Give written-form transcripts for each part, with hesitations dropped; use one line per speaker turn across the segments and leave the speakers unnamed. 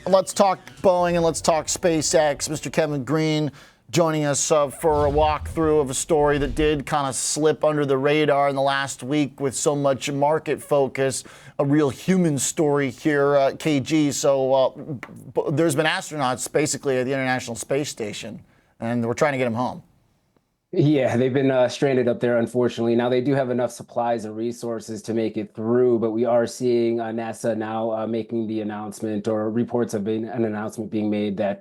let's talk Boeing and let's talk SpaceX. Mr. Kevin Green joining us for a walkthrough of a story that did kind of slip under the radar in the last week with so much market focus. A real human story here, KG. So there's been astronauts basically at the International Space Station, and we're trying to get them home.
Yeah, they've been stranded up there, unfortunately. Now, they do have enough supplies and resources to make it through, but we are seeing NASA now making the announcement, or reports have been an announcement being made that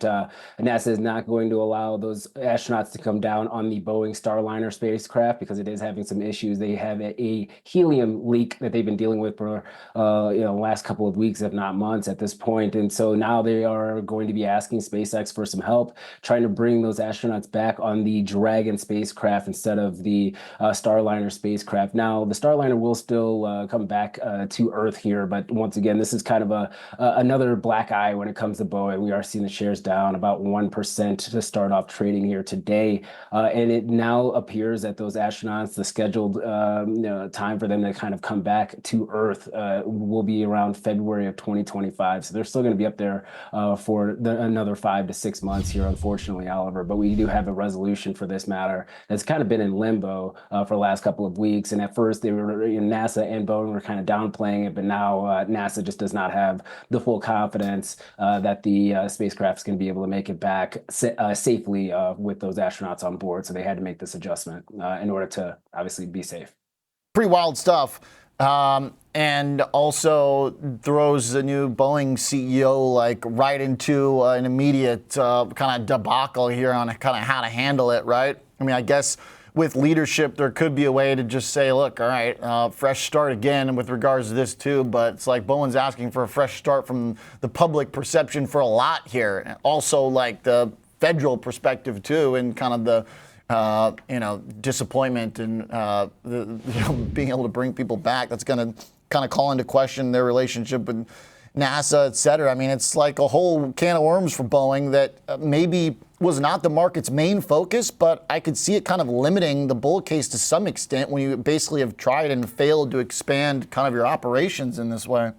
NASA is not going to allow those astronauts to come down on the Boeing Starliner spacecraft because it is having some issues. They have a helium leak that they've been dealing with for the last couple of weeks, if not months at this point. And so now they are going to be asking SpaceX for some help, trying to bring those astronauts back on the Dragon spacecraft instead of the Starliner spacecraft. Now, the Starliner will still come back to Earth here, but once again, this is kind of another black eye when it comes to Boeing. We are seeing the shares down about 1% to start off trading here today, and it now appears that those astronauts, the scheduled time for them to kind of come back to Earth will be around February of 2025. So they're still going to be up there for another 5 to 6 months here, unfortunately, Oliver. But we do have a resolution for this matter that's kind of been in limbo for the last couple of weeks. And at first, they were NASA and Boeing were kind of downplaying it, but now NASA just does not have the full confidence that the spacecraft is going to be able to make it back safely with those astronauts on board. So they had to make this adjustment in order to obviously be safe.
Pretty wild stuff. And also throws the new Boeing CEO right into an immediate kind of debacle here on kind of how to handle it, right? I mean, I guess with leadership, there could be a way to just say, look, all right, fresh start again with regards to this too. But it's like Boeing's asking for a fresh start from the public perception for a lot here. Also, like the federal perspective too, and kind of the disappointment and being able to bring people back. That's going to kind of call into question their relationship with NASA, et cetera. I mean, it's like a whole can of worms for Boeing that maybe was not the market's main focus, but I could see it kind of limiting the bull case to some extent when you basically have tried and failed to expand kind of your operations in this way.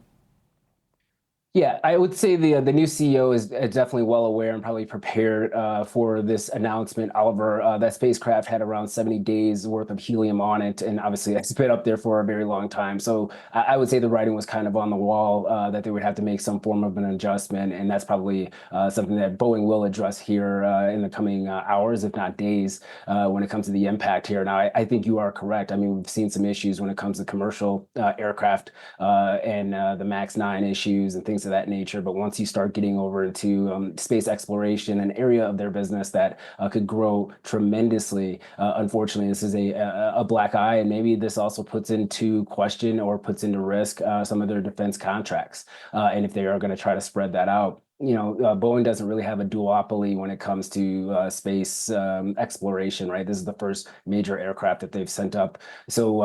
Yeah, I would say the new CEO is definitely well aware and probably prepared for this announcement. Oliver, that spacecraft had around 70 days worth of helium on it, and obviously it's been up there for a very long time. So I would say the writing was kind of on the wall that they would have to make some form of an adjustment, and that's probably something that Boeing will address here in the coming hours, if not days, when it comes to the impact here. Now, I think you are correct. I mean, we've seen some issues when it comes to commercial aircraft and the MAX 9 issues and things of that nature. But once you start getting over into space exploration, an area of their business that could grow tremendously, unfortunately, this is a black eye. And maybe this also puts into question or puts into risk some of their defense contracts. And if they are going to try to spread that out, Boeing doesn't really have a duopoly when it comes to space exploration, right? This is the first major aircraft that they've sent up. So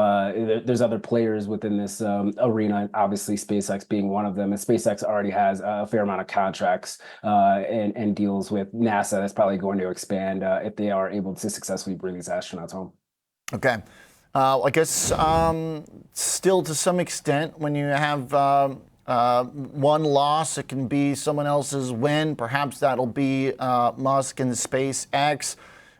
there's other players within this arena, obviously SpaceX being one of them. And SpaceX already has a fair amount of contracts and deals with NASA that's probably going to expand if they are able to successfully bring these astronauts home.
Okay. I guess still to some extent, when you have one loss, it can be someone else's win. Perhaps that'll be Musk and SpaceX.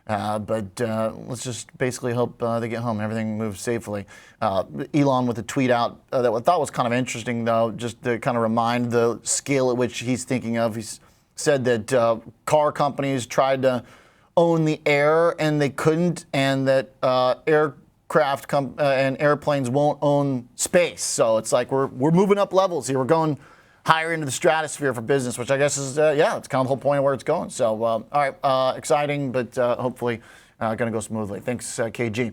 But let's just basically hope they get home and everything moves safely. Elon with a tweet out that I thought was kind of interesting, though, just to kind of remind the scale at which he's thinking of. He said that car companies tried to own the air and they couldn't, and that aircraft and airplanes won't own space. So it's like we're moving up levels here. We're going higher into the stratosphere for business, which I guess is, it's kind of the whole point of where it's going. So, all right, exciting, but hopefully going to go smoothly. Thanks, KG.